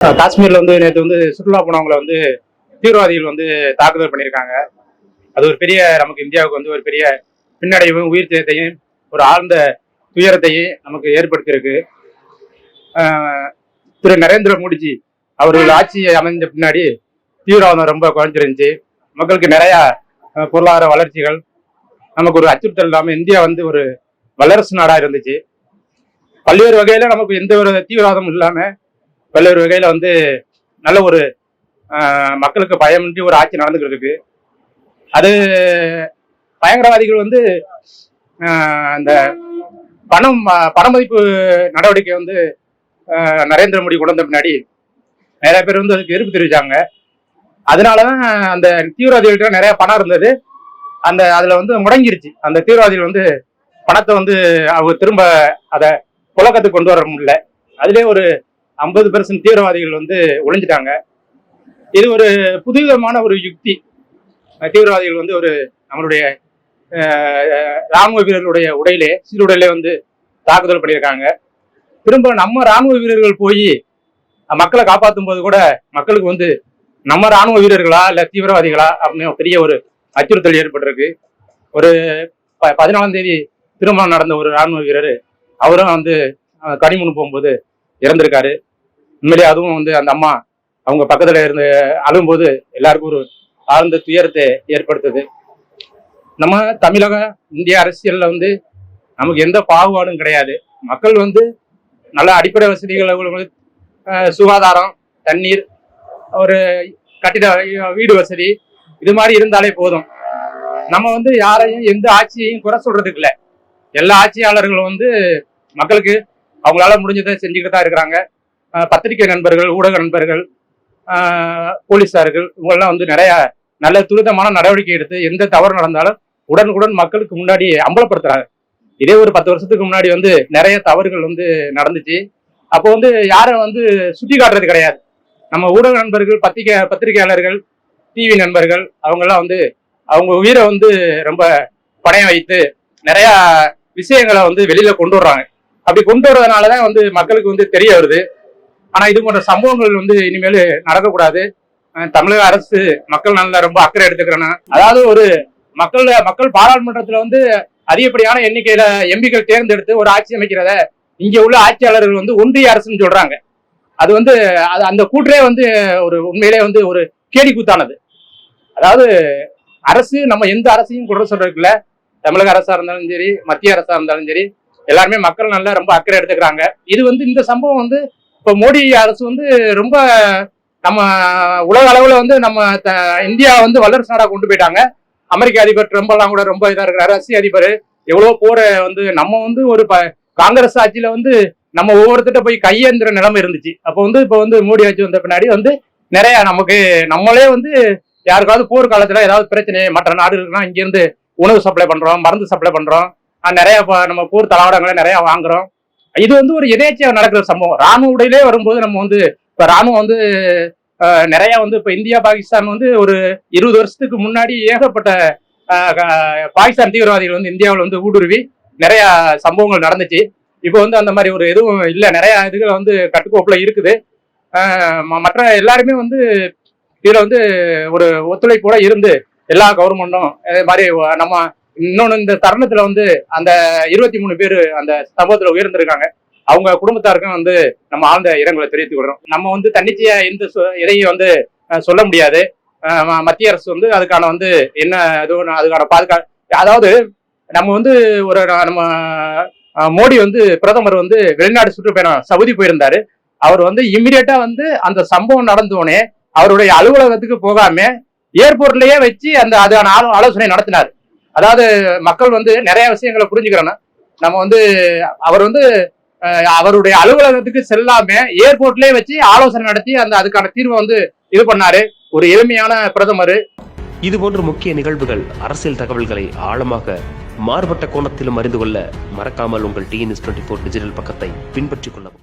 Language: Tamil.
காஷ்மீர்ல நேற்று சுற்றுலா போனவங்களை தீவிரவாதிகள் தாக்குதல் பண்ணியிருக்காங்க. அது ஒரு பெரிய நமக்கு இந்தியாவுக்கு ஒரு பெரிய பின்னடைவும் உயிர் சேதத்தையும் ஒரு ஆழ்ந்த துயரத்தையும் நமக்கு ஏற்படுத்தியிருக்கு. திரு நரேந்திர மோடிஜி அவர்கள் ஆட்சி அமைந்த பின்னாடி தீவிரவாதம் ரொம்ப குறைஞ்சிருந்துச்சு. மக்களுக்கு நிறைய பொருளாதார வளர்ச்சிகள், நமக்கு ஒரு அச்சுறுத்தல் இல்லாமல் இந்தியா ஒரு வல்லரசு நாடா இருந்துச்சு. பல்வேறு வகையில நமக்கு எந்த ஒரு தீவிரவாதமும் இல்லாம பல்வேறு வகையில நல்ல ஒரு மக்களுக்கு பயமின்றி ஒரு ஆட்சி நடந்துகிட்டு இருக்கு. அது பயங்கரவாதிகள் இந்த பணமதிப்பு நடவடிக்கை நரேந்திர மோடி கொண்டு வந்த பின்னாடி நிறைய பேர் அதுக்கு எதிர்ப்பு தெரிவிச்சாங்க. அதனாலதான் அந்த தீவிரவாதிகள்கிட்ட நிறைய பணம் இருந்தது, அதுல முடங்கிருச்சு. அந்த தீவிரவாதிகள் பணத்தை அவங்க திரும்ப அதை புழக்கத்துக்கு கொண்டு வர முடியல. அதுலேயே ஒரு 50% தீவிரவாதிகள் ஒளிஞ்சிட்டாங்க. இது ஒரு புதுவிதமான ஒரு யுக்தி. தீவிரவாதிகள் நம்மளுடைய ராணுவ வீரர்களுடைய சீருடையிலே தாக்குதல் பண்ணியிருக்காங்க. திரும்ப நம்ம ராணுவ வீரர்கள் போய் மக்களை காப்பாற்றும் போது கூட மக்களுக்கு நம்ம ராணுவ வீரர்களா இல்ல தீவிரவாதிகளா அப்படின்னு பெரிய ஒரு அச்சுறுத்தல் ஏற்பட்டிருக்கு. ஒரு 14ஆம் தேதி திருமணம் நடந்த ஒரு ராணுவ வீரர் அவரும் கனிமுன்னு போகும்போது இறந்திருக்காரு. உண்மையிலே அதுவும் அந்த அம்மா அவங்க பக்கத்துல இருந்து அழும்போது எல்லாருக்கும் ஒரு ஆழ்ந்த துயரத்தை ஏற்படுத்துது. நம்ம தமிழக இந்திய அரசியல்ல நமக்கு எந்த பாகுபாடும் கிடையாது. மக்கள் நல்ல அடிப்படை வசதிகள், சுகாதாரம், தண்ணீர், ஒரு கட்டிட வீடு வசதி, இது மாதிரி இருந்தாலே போதும். நம்ம யாரையும் எந்த ஆட்சியையும் குறை சொல்றதுக்கு இல்லை. எல்லா ஆட்சியாளர்களும் மக்களுக்கு அவங்களால முடிஞ்சதை செஞ்சுக்கிட்டு தான் இருக்கிறாங்க. பத்திரிகை நண்பர்கள், ஊடக நண்பர்கள், போலீஸார்கள் இவங்கெல்லாம் நிறைய நல்ல துரிதமான நடவடிக்கை எடுத்து எந்த தவறு நடந்தாலும் உடனுக்குடன் மக்களுக்கு முன்னாடி அம்பலப்படுத்துறாங்க. இதே ஒரு 10 வருஷத்துக்கு முன்னாடி நிறைய தவறுகள் நடந்துச்சு. அப்போ யாரும் சுட்டி காட்டுறது கிடையாது. நம்ம ஊடக நண்பர்கள், பத்திரிகையாளர்கள், டிவி நண்பர்கள் அவங்கெல்லாம் அவங்க உயிரை ரொம்ப பணயம் வைத்து நிறைய விஷயங்களை வெளியில கொண்டு வர்றாங்க. அப்படி கொண்டு வர்றதுனாலதான் மக்களுக்கு தெரிய வருது. ஆனா இது போன்ற சம்பவங்கள் இனிமேல் நடக்கக்கூடாது. தமிழக அரசு மக்கள் நல்ல ரொம்ப அக்கறை எடுத்துக்கிறேன்னா, அதாவது ஒரு மக்கள் பாராளுமன்றத்துல அதிகப்படியான எண்ணிக்கையில எம்பிக்கள் தேர்ந்தெடுத்து ஒரு ஆட்சி அமைக்கிறத இங்க உள்ள ஆட்சியாளர்கள் ஒன்றிய அரசுன்னு சொல்றாங்க. அது அந்த கூற்றே ஒரு உண்மையிலே ஒரு கேடி கூத்தானது. அதாவது அரசு நம்ம எந்த அரசையும் குறை சொல்றதுக்குள்ள, தமிழக அரசா இருந்தாலும் சரி, மத்திய அரசா இருந்தாலும் சரி, எல்லாருமே மக்கள் நல்லா ரொம்ப அக்கறை எடுத்துக்கிறாங்க. இது இந்த சம்பவம் இப்ப மோடி அரசு ரொம்ப நம்ம உலக அளவுல நம்ம இந்தியா வல்லரசு நாடா கொண்டு போயிட்டாங்க. அமெரிக்க அதிபர் ட்ரம்ப் எல்லாம் கூட ரொம்ப இதா இருக்கிறாரு. ரஷ்ய அதிபர் எவ்வளவு போற நம்ம ஒரு காங்கிரஸ் ஆட்சியில நம்ம ஒவ்வொருத்திட்ட போய் கையேந்திர நிலைமை இருந்துச்சு. அப்போ இப்ப மோடி ஆட்சி வந்த பின்னாடி நிறைய நமக்கு நம்மளே யாருக்காவது போர் காலத்துல ஏதாவது பிரச்சனை மற்ற நாடுகளுக்குனா இங்க இருந்து உணவு சப்ளை பண்றோம், மருந்து சப்ளை பண்றோம், நிறைய நம்ம போர் தளவாடங்களை நிறைய வாங்குறோம். இது ஒரு எதேச்சியா நடக்கிற சம்பவம். ராணுவ உடையிலே வரும்போது நம்ம இப்ப ராணுவம் நிறைய இப்ப இந்தியா பாகிஸ்தான் ஒரு 20 வருஷத்துக்கு முன்னாடி ஏகப்பட்ட பாகிஸ்தான் தீவிரவாதிகள் இந்தியாவில் ஊடுருவி நிறைய சம்பவங்கள் நடந்துச்சு. இப்போ அந்த மாதிரி ஒரு எதுவும் இல்லை. நிறைய இதுகள் கட்டுக்கோப்புல இருக்குது. மற்ற எல்லாருமே இதுல ஒரு ஒத்துழைப்போட இருந்து எல்லா கவர்மெண்ட்டும் இதே மாதிரி நம்ம இன்னொன்னு இந்த தருணத்துல அந்த 23 பேர் அந்த சம்பவத்துல உயர்ந்திருக்காங்க. அவங்க குடும்பத்தாருக்கும் நம்ம ஆழ்ந்த இரங்கலை தெரிவித்துக் கொள்றோம். நம்ம தன்னிச்சையா எந்த எதையும் சொல்ல முடியாது. மத்திய அரசு அதுக்கான என்ன எதுவும் அதுக்கான பாதுகாப்பு, அதாவது நம்ம ஒரு நம்ம மோடி பிரதமர் வெளிநாடு சுற்றுப்பயணம் சவுதி போயிருந்தாரு. அவர் இம்மிடியட்டா அந்த சம்பவம் நடந்தோடனே அவருடைய அலுவலகத்துக்கு போகாம ஏர்போர்ட்லயே வச்சு அதுக்கான ஆலோசனை நடத்தினார். அதாவது மக்கள் நிறைய விஷயங்களை புரிஞ்சுக்கிறோன்னா, நம்ம அவர் அவருடைய அலுவலகத்துக்கு செல்லாம ஏர்போர்ட்லயே வச்சு ஆலோசனை நடத்தி அதுக்கான தீர்வை இது பண்ணாரு. ஒரு எளிமையான பிரதமர். இது போன்ற முக்கிய நிகழ்வுகள், அரசியல் தகவல்களை ஆழமாக மாறுபட்ட கோணத்திலும் அறிந்து கொள்ள மறக்காமல் உங்கள் TNS24 டிஜிட்டல் பக்கத்தை பின்பற்றிக் கொள்ளவும்.